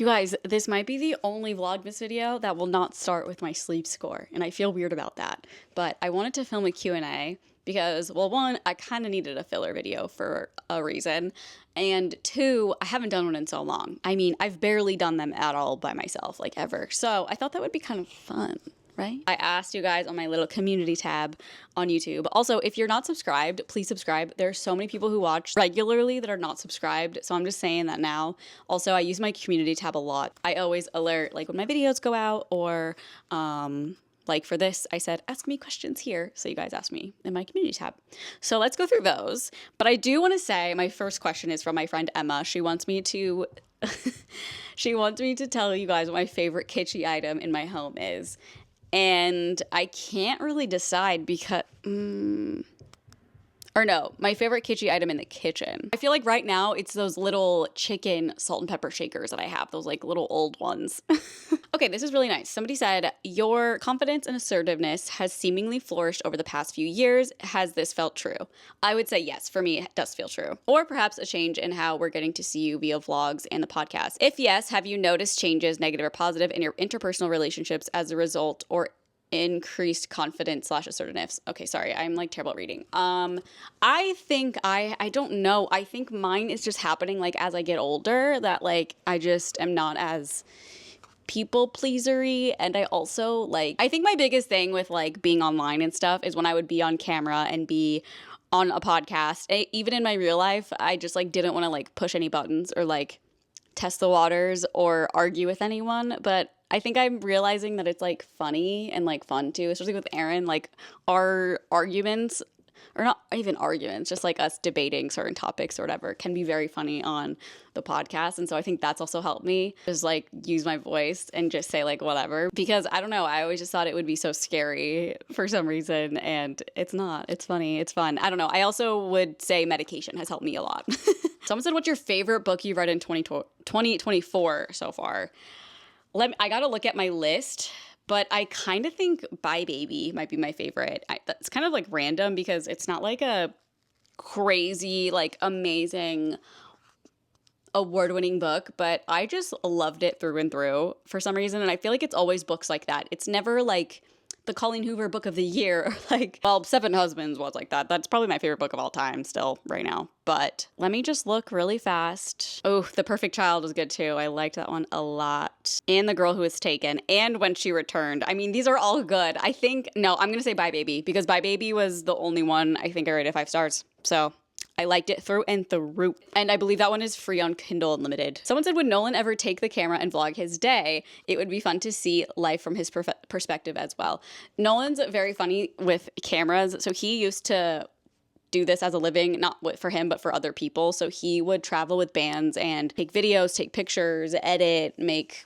You guys, this might be the only Vlogmas video that will not start with my sleep score, and I feel weird about that. But I wanted to film a Q&A because, well, one, I kind of needed a filler video for a reason, and two, I haven't done one in so long. I mean, I've barely done them at all by myself, like ever. So I thought that would be kind of fun. Right? I asked you guys on my little community tab on YouTube. Also, if you're not subscribed, please subscribe. There are so many people who watch regularly that are not subscribed, so I'm just saying that now. Also, I use my community tab a lot. I always alert like when my videos go out, or like for this, I said, ask me questions here. So you guys asked me in my community tab. So let's go through those. But I do want to say my first question is from my friend Emma. She wants me to she wants me to tell you guys what my favorite kitschy item in my home is. And I can't really decide because, or no, my favorite kitschy item in the kitchen. I feel like right now it's those little chicken salt and pepper shakers that I have, those like little old ones. Okay, this is really nice. Somebody said, your confidence and assertiveness has seemingly flourished over the past few years. Has this felt true? I would say yes, for me, it does feel true. Or perhaps a change in how we're getting to see you via vlogs and the podcast. If yes, have you noticed changes, negative or positive, in your interpersonal relationships as a result, or increased confidence / assertiveness? Okay, sorry, I'm like terrible at reading. I think I don't know. I think mine is just happening like as I get older, that like I just am not as people pleasery. And I also like, I think my biggest thing with like being online and stuff is when I would be on camera and be on a podcast, even in my real life, I just like didn't want to like push any buttons or like test the waters or argue with anyone. But I think I'm realizing that it's like funny and like fun too, especially with Aaron, like our arguments, or not even arguments, just like us debating certain topics or whatever, can be very funny on the podcast. And so I think that's also helped me just like use my voice and just say like whatever, because I don't know, I always just thought it would be so scary for some reason, and it's not. It's funny, it's fun. I don't know. I also would say medication has helped me a lot. Someone said, what's your favorite book you've read in 2024 so far? I gotta look at my list, but I kind of think Bye Baby might be my favorite. That's kind of like random because it's not like a crazy, like amazing award-winning book, but I just loved it through and through for some reason. And I feel like it's always books like that. It's never like the Colleen Hoover book of the year, or like, well, Seven Husbands was like that. That's probably my favorite book of all time still right now. But let me just look really fast. Oh, The Perfect Child is good too. I liked that one a lot. And The Girl Who Was Taken, and When She Returned. I mean, these are all good. I think, no, I'm gonna say Bye Baby, because Bye Baby was the only one I think I rated 5 stars. So I liked it through and through. And I believe that one is free on Kindle Unlimited. Someone said, would Nolan ever take the camera and vlog his day? It would be fun to see life from his perspective as well. Nolan's very funny with cameras. So he used to do this as a living, not for him, but for other people. So he would travel with bands and take videos, take pictures, edit, make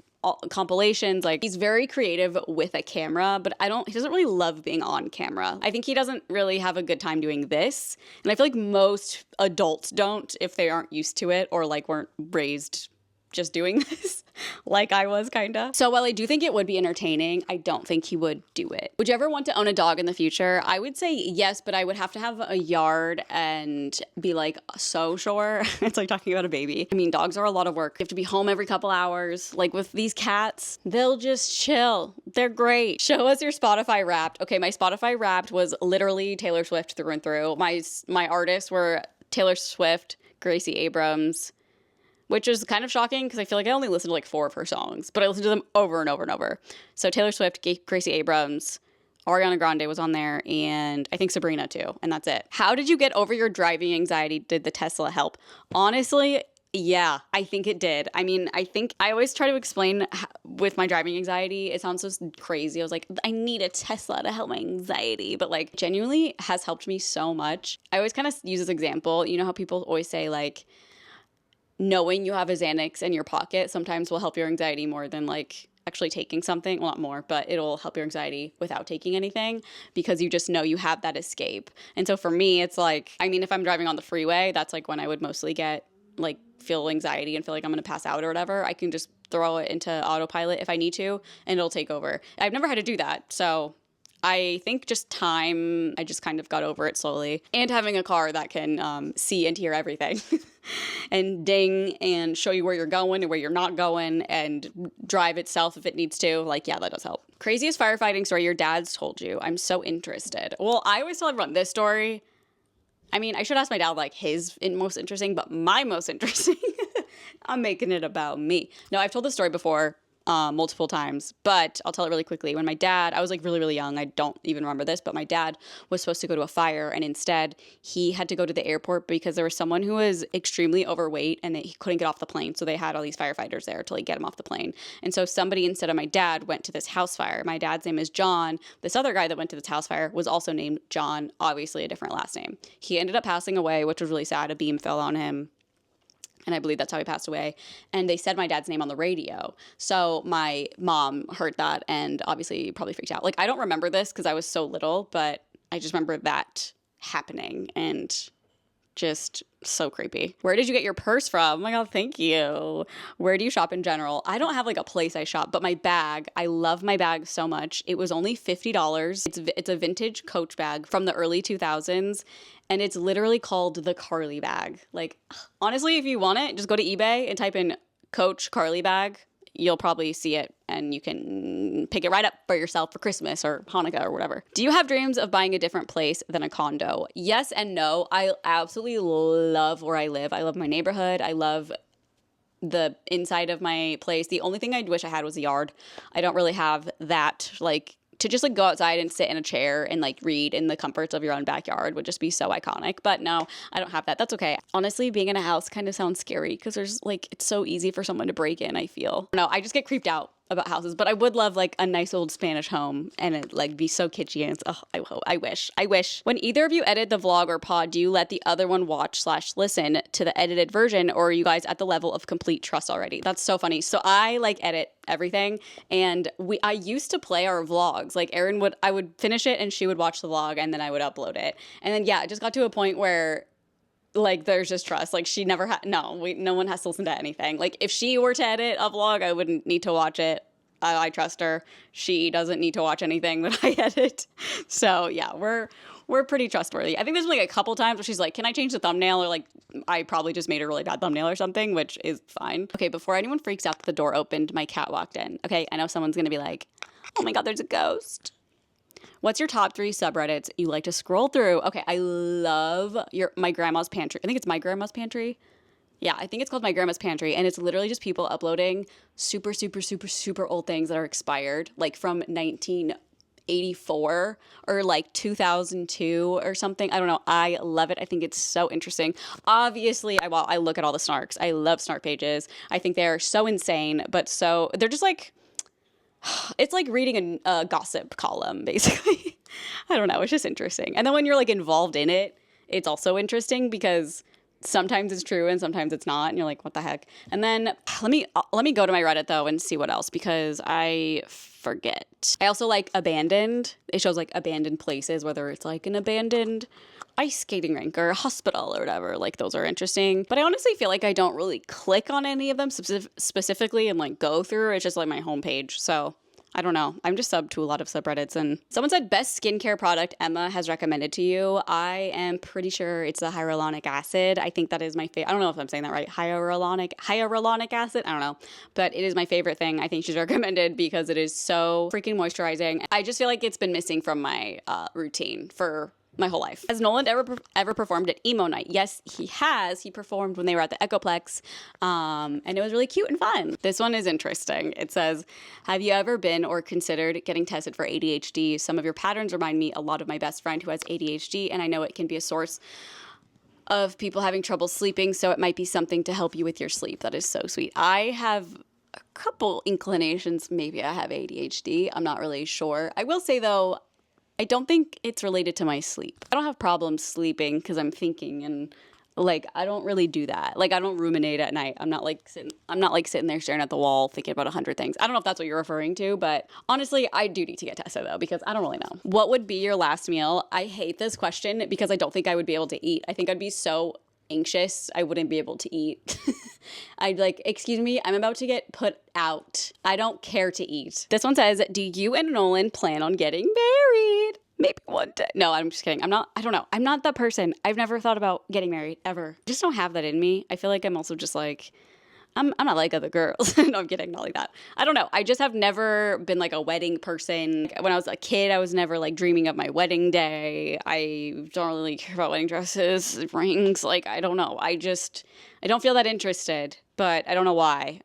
compilations. Like, he's very creative with a camera, but he doesn't really love being on camera. I think he doesn't really have a good time doing this. And I feel like most adults don't, if they aren't used to it or like weren't raised just doing this like I was kinda. So while I do think it would be entertaining, I don't think he would do it. Would you ever want to own a dog in the future? I would say yes, but I would have to have a yard and be like so sure. It's like talking about a baby. I mean, dogs are a lot of work. You have to be home every couple hours. Like with these cats, they'll just chill. They're great. Show us your Spotify Wrapped. Okay, my Spotify Wrapped was literally Taylor Swift through and through. My artists were Taylor Swift, Gracie Abrams, which is kind of shocking because I feel like I only listened to like 4 of her songs, but I listened to them over and over and over. So Taylor Swift, Gracie Abrams, Ariana Grande was on there, and I think Sabrina too, and that's it. How did you get over your driving anxiety? Did the Tesla help? Honestly, yeah, I think it did. I mean, I think I always try to explain with my driving anxiety. It sounds so crazy. I was like, I need a Tesla to help my anxiety, but like genuinely has helped me so much. I always kind of use this example. You know how people always say like, knowing you have a Xanax in your pocket sometimes will help your anxiety more than like actually taking something. Well, not more, but it'll help your anxiety without taking anything, because you just know you have that escape. And so for me, it's like, I mean, if I'm driving on the freeway, that's like when I would mostly get like feel anxiety and feel like I'm gonna pass out or whatever. I can just throw it into autopilot if I need to, and it'll take over. I've never had to do that, so I think just time, I just kind of got over it slowly. And having a car that can see and hear everything and ding and show you where you're going and where you're not going and drive itself if it needs to. Like, yeah, that does help. Craziest firefighting story your dad's told you. I'm so interested. Well, I always tell everyone this story. I mean, I should ask my dad, like, his most interesting, but my most interesting, I'm making it about me. No, I've told this story before. Multiple times, but I'll tell it really quickly. When my dad, I was like really, really young. I don't even remember this, but my dad was supposed to go to a fire, and instead he had to go to the airport because there was someone who was extremely overweight and he couldn't get off the plane. So they had all these firefighters there to like get him off the plane. And so somebody instead of my dad went to this house fire. My dad's name is John. This other guy that went to this house fire was also named John, obviously a different last name. He ended up passing away, which was really sad. A beam fell on him. And I believe that's how he passed away. And they said my dad's name on the radio. So my mom heard that and obviously probably freaked out. Like, I don't remember this because I was so little, but I just remember that happening and just so creepy. Where did you get your purse from? Oh my God, thank you. Where do you shop in general? I don't have like a place I shop, but my bag, I love my bag so much. It was only $50. It's a vintage Coach bag from the early 2000s. And it's literally called the Carly bag. Like, honestly, if you want it, just go to eBay and type in Coach Carly bag. You'll probably see it and you can pick it right up for yourself for Christmas or Hanukkah or whatever. Do you have dreams of buying a different place than a condo? Yes and no. I absolutely love where I live. I love my neighborhood. I love the inside of my place. The only thing I wish I had was a yard. I don't really have that, like, to just like go outside and sit in a chair and like read in the comforts of your own backyard would just be so iconic. But no, I don't have that. That's okay. Honestly, being in a house kind of sounds scary because there's like, it's so easy for someone to break in, I feel. No, I just get creeped out about houses, but I would love like a nice old Spanish home and it like be so kitschy and it's, I wish. When either of you edit the vlog or pod, do you let the other one watch/listen to the edited version, or are you guys at the level of complete trust already? That's so funny. So I like edit everything, and I used to play our vlogs. Like I would finish it and she would watch the vlog and then I would upload it. And then yeah, it just got to a point where like there's just trust. Like she never had, no one has to listen to anything. Like if she were to edit a vlog, I wouldn't need to watch it. I trust her. She doesn't need to watch anything that I edit. So yeah, we're pretty trustworthy. I think there's like a couple times where she's like, can I change the thumbnail? Or like, I probably just made a really bad thumbnail or something, which is fine. Okay, before anyone freaks out that the door opened, my cat walked in. Okay, I know someone's gonna be like, oh my God, there's a ghost. What's your top 3 subreddits you like to scroll through? Okay, I love my grandma's pantry. I think it's my grandma's pantry. Yeah, I think it's called My Grandma's Pantry, and it's literally just people uploading super, super, super, super old things that are expired, like from 1984 or like 2002 or something. I don't know. I love it. I think it's so interesting. Obviously, I look at all the snarks. I love snark pages. I think they're so insane, but they're just like, it's like reading a gossip column, basically. I don't know. It's just interesting. And then when you're like involved in it, it's also interesting because sometimes it's true and sometimes it's not. And you're like, what the heck? And then let me go to my Reddit though and see what else because I forget. I also like abandoned. It shows like abandoned places, whether it's like an abandoned ice skating rink or a hospital or whatever. Like those are interesting. But I honestly feel like I don't really click on any of them specifically and like go through. It's just like my homepage. So I don't know. I'm just subbed to a lot of subreddits. And someone said best skincare product Emma has recommended to you. I am pretty sure it's the hyaluronic acid. I think that is my favorite. I don't know if I'm saying that right. Hyaluronic acid. I don't know. But it is my favorite thing I think she's recommended because it is so freaking moisturizing. I just feel like it's been missing from my routine for my whole life. Has Nolan ever performed at emo night? Yes, he has. He performed when they were at the Echoplex, and it was really cute and fun. This one is interesting. It says, have you ever been or considered getting tested for ADHD? Some of your patterns remind me a lot of my best friend who has ADHD, and I know it can be a source of people having trouble sleeping, so it might be something to help you with your sleep. That is so sweet. I have a couple inclinations. Maybe I have ADHD. I'm not really sure. I will say, though, I don't think it's related to my sleep. I don't have problems sleeping because I'm thinking and like I don't really do that. Like I don't ruminate at night. I'm not like sitting there staring at the wall thinking about 100 things. I don't know if that's what you're referring to, but honestly, I do need to get tested though because I don't really know. What would be your last meal? I hate this question because I don't think I would be able to eat. I think I'd be so anxious. I wouldn't be able to eat. I'd like, excuse me, I'm about to get put out. I don't care to eat. This one says, do you and Nolan plan on getting married? Maybe one day. No, I'm just kidding. I don't know. I'm not that person. I've never thought about getting married ever. Just don't have that in me. I feel like I'm also just like, I'm not like other girls. No, I'm kidding. Not like that. I don't know. I just have never been like a wedding person. When I was a kid, I was never like dreaming of my wedding day. I don't really care about wedding dresses, rings. Like, I don't know. I don't feel that interested, but I don't know why.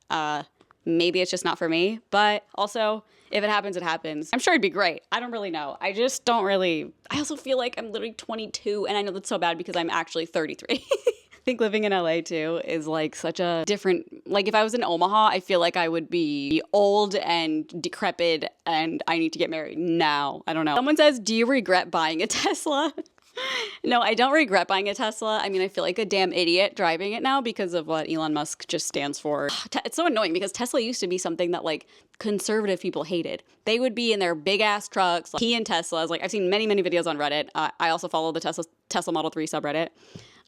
Maybe it's just not for me, but also if it happens, it happens. I'm sure it'd be great. I don't really know. I just don't really, I also feel like I'm literally 22 and I know that's so bad because I'm actually 33. I think living in LA too is like such a different, like if I was in Omaha, I feel like I would be old and decrepit and I need to get married now. I don't know. Someone says, do you regret buying a Tesla? No, I don't regret buying a Tesla. I mean, I feel like a damn idiot driving it now because of what Elon Musk just stands for. It's so annoying because Tesla used to be something that like conservative people hated. They would be in their big ass trucks, like, and Teslas. Like I've seen many, many videos on Reddit. I also follow the Tesla Model 3 subreddit.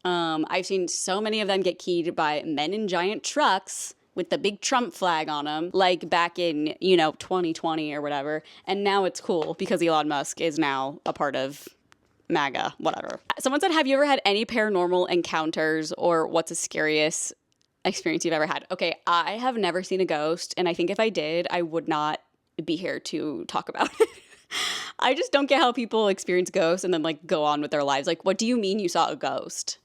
I've seen so many of them get keyed by men in giant trucks with the big Trump flag on them, like back in, 2020 or whatever. And now it's cool because Elon Musk is now a part of MAGA, whatever. Someone said, have you ever had any paranormal encounters or what's the scariest experience you've ever had? Okay, I have never seen a ghost. And I think if I did, I would not be here to talk about it. I just don't get how people experience ghosts and then like go on with their lives. Like, what do you mean you saw a ghost?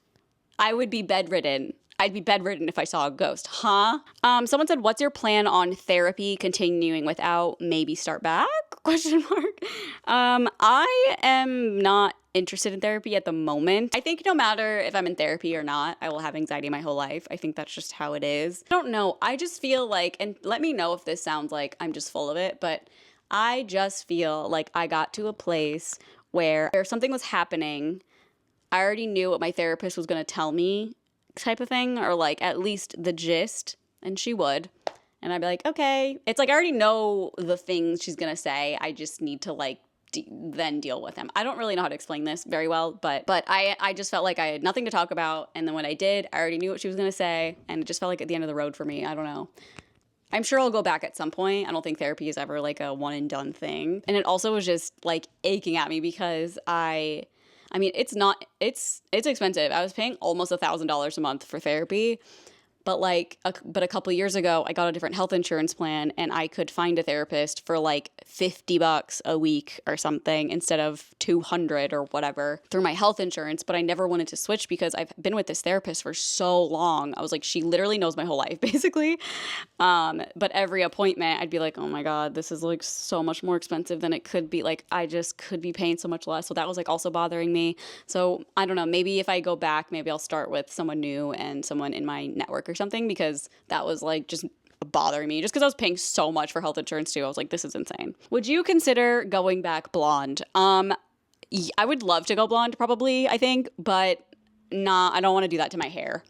I would be bedridden. I'd be bedridden if I saw a ghost. Huh? Someone said, what's your plan on therapy continuing without maybe start back? Question mark. I am not interested in therapy at the moment. I think no matter if I'm in therapy or not, I will have anxiety my whole life. I think that's just how it is. I don't know. I just feel like, and let me know if this sounds like I'm just full of it, but I just feel like I got to a place where something was happening. I already knew what my therapist was going to tell me type of thing, or like at least the gist, and she would. And I'd be like, okay. It's like I already know the things she's going to say. I just need to like then deal with them. I don't really know how to explain this very well, but I just felt like I had nothing to talk about. And then when I did, I already knew what she was going to say. And it just felt like at the end of the road for me. I don't know. I'm sure I'll go back at some point. I don't think therapy is ever like a one and done thing. And it also was just like aching at me because I mean, it's expensive. I was paying almost $1,000 a month for therapy. But a couple years ago, I got a different health insurance plan and I could find a therapist for like $50 a week or something instead of $200 or whatever through my health insurance. But I never wanted to switch because I've been with this therapist for so long. I was like, she literally knows my whole life basically. But every appointment I'd be like, oh my God, this is like so much more expensive than it could be. Like I just could be paying so much less. So that was like also bothering me. So I don't know, maybe if I go back, maybe I'll start with someone new and someone in my network or something, because that was like just bothering me just because I was paying so much for health insurance too. I was like, this is insane. Would you consider going back blonde? I would love to go blonde probably, I think, but nah, I don't want to do that to my hair.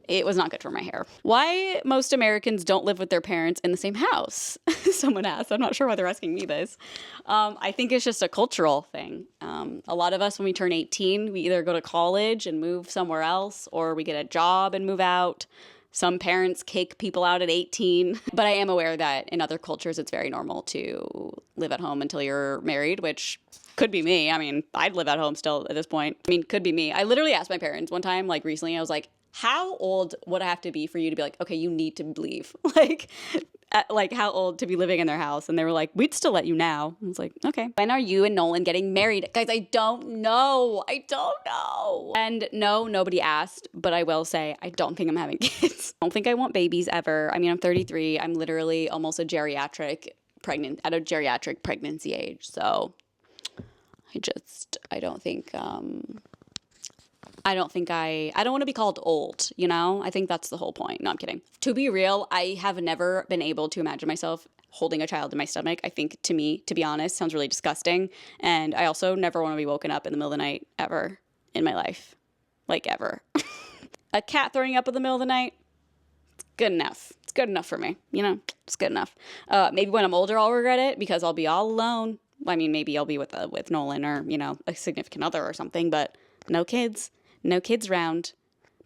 It was not good for my hair. Why most Americans don't live with their parents in the same house? Someone asked. I'm not sure why they're asking me this. I think it's just a cultural thing. A lot of us, when we turn 18, we either go to college and move somewhere else, or we get a job and move out. Some parents kick people out at 18. But I am aware that in other cultures, it's very normal to live at home until you're married, which could be me. I mean, I'd live at home still at this point. I mean, could be me. I literally asked my parents one time, like recently, I was like, how old would I have to be for you to be like, okay, you need to leave? Like how old to be living in their house? And they were like, we'd still let you now. I was like, okay. When are you and Nolan getting married? Guys, I don't know. And no, nobody asked, but I will say, I don't think I'm having kids. I don't think I want babies ever. I mean, I'm 33. I'm literally almost at a geriatric pregnancy age. So I don't want to be called old, you know? I think that's the whole point. No, I'm kidding. To be real, I have never been able to imagine myself holding a child in my stomach. I think to me, to be honest, sounds really disgusting. And I also never want to be woken up in the middle of the night ever in my life. Like ever. A cat throwing up in the middle of the night, it's good enough. It's good enough for me, you know? It's good enough. Maybe when I'm older, I'll regret it because I'll be all alone. I mean, maybe I'll be with Nolan or, you know, a significant other or something, but no kids. No kids around.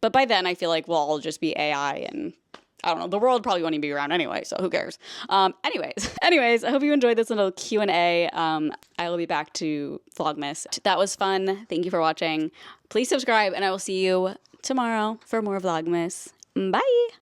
But by then, I feel like we'll all just be AI, and I don't know, the world probably won't even be around anyway, so who cares? Anyways, I hope you enjoyed this little Q&A. I will be back to Vlogmas. That was fun. Thank you for watching. Please subscribe, and I will see you tomorrow for more Vlogmas. Bye!